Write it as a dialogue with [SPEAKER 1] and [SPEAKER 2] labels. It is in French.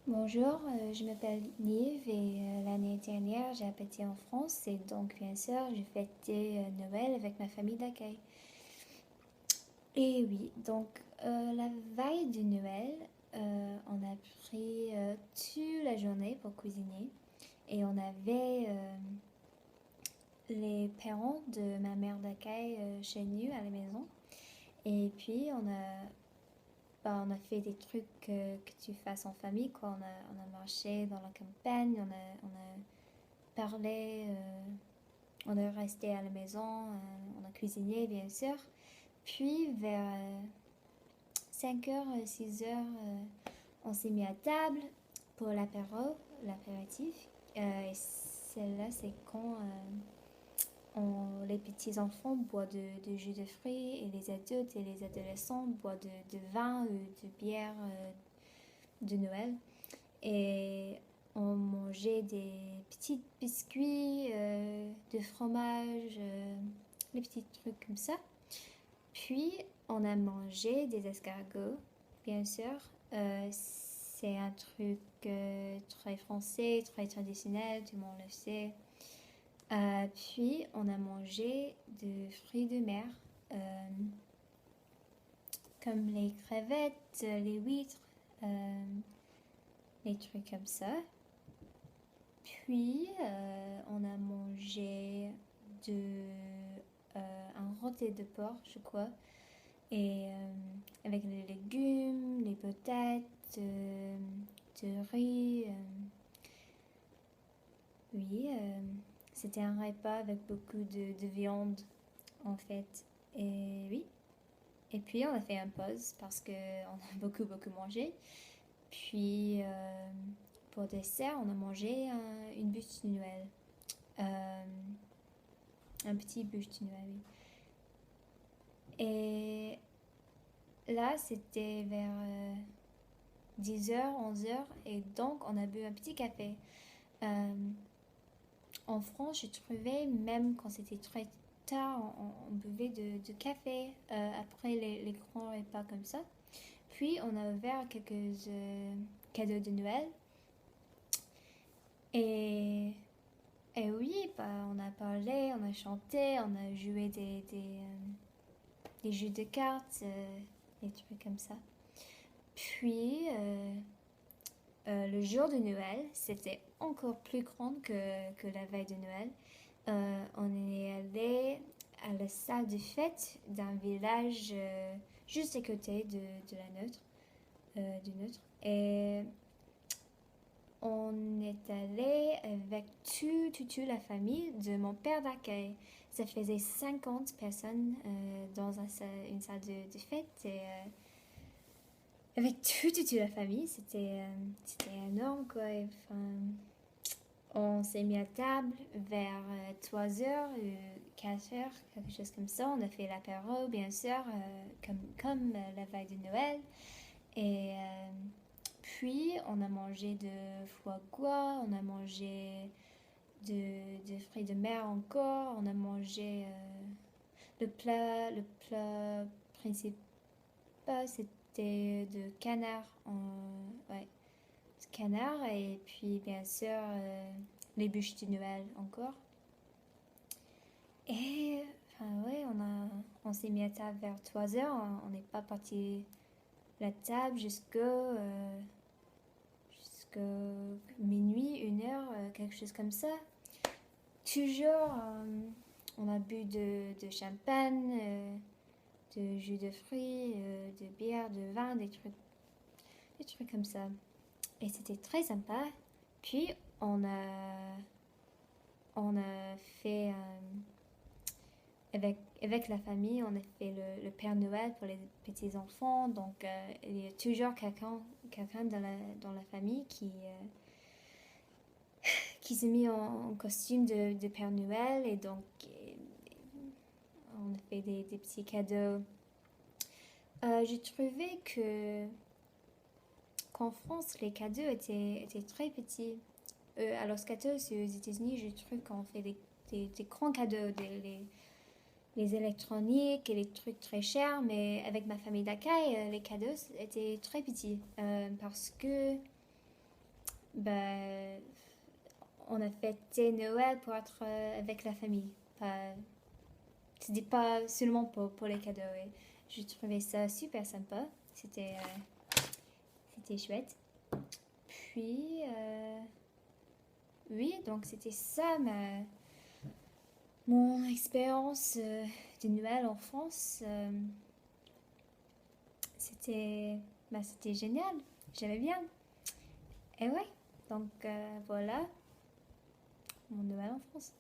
[SPEAKER 1] Bonjour, je m'appelle Nive et l'année dernière j'ai habité en France et donc bien sûr j'ai fêté Noël avec ma famille d'accueil. Et oui, donc la veille de Noël, on a pris toute la journée pour cuisiner et on avait les parents de ma mère d'accueil chez nous à la maison. Et puis on a fait des trucs que tu fasses en famille, quoi. On a marché dans la campagne, on a parlé, on est resté à la maison, on a cuisiné bien sûr. Puis vers 5 heures, 6 heures, on s'est mis à table pour l'apéritif. Et c'est quand les petits enfants boivent de jus de fruits et les adultes et les adolescents boivent de vin ou de bière de Noël. Et on mangeait des petits biscuits, de fromage, les petits trucs comme ça. Puis on a mangé des escargots, bien sûr. C'est un truc très français, très traditionnel, tout le monde le sait. Puis on a mangé de fruits de mer, euh, comme les crevettes, les huîtres, euh, les trucs comme ça. Puis on a mangé de, un rôti de porc, je crois, et avec les légumes, les patates, de riz. Oui, c'était un repas avec beaucoup de viande en fait. Et oui. Et puis on a fait un pause parce qu'on a beaucoup mangé. Puis pour dessert, on a mangé une bûche de Noël. Euh, un petit bûche de Noël, oui. Et là, c'était vers 10 heures, 11 heures. Et donc, on a bu un petit café. Euh, En France, je trouvais, même quand c'était très tard, on buvait de café après les grands repas comme ça. Puis, on a ouvert quelques cadeaux de Noël. Et, et oui, bah, on a parlé, on a chanté, on a joué des jeux de cartes, des trucs comme ça. Puis, le jour de Noël, c'était encore plus grand que la veille de Noël. On est allé à la salle de fête d'un village juste à côté de la nôtre, du nôtre. Et on est allé avec toute la famille de mon père d'accueil. Ça faisait 50 personnes dans une salle de fête. Et avec toute la famille, c'était énorme, quoi. Et, enfin, on s'est mis à table vers 3 heures, 4 heures, quelque chose comme ça. On a fait l'apéro, bien sûr, comme la veille de Noël. Et puis, on a mangé de foie gras, on a mangé de fruits de mer encore, on a mangé le plat principal, c'était de canard, ouais, canard et puis bien sûr les bûches de Noël encore. Et enfin ouais, on s'est mis à table vers 3 heures, on n'est pas parti la table jusqu'à minuit, 1 heure, quelque chose comme ça. Toujours, on a bu de champagne, de jus de fruits, de bière, de vin, des trucs comme ça. Et c'était très sympa. Puis on a fait avec la famille, on a fait le Père Noël pour les petits enfants. Donc il y a toujours quelqu'un dans la famille qui s'est mis en costume de Père Noël et donc on a fait des petits cadeaux. J'ai trouvé qu'en France, les cadeaux étaient très petits. À Los Gatos, aux États-Unis, je trouve qu'on fait des grands cadeaux, les électroniques et les trucs très chers, mais avec ma famille d'accueil, les cadeaux étaient très petits parce que bah, on a fêté Noël pour être avec la famille. Pas, c'était pas seulement pour les cadeaux. Et je trouvais ça super sympa. C'était chouette. Puis, oui, donc c'était ça mon expérience de Noël en France. C'était, c'était génial. J'aimais bien. Et ouais, donc voilà mon Noël en France.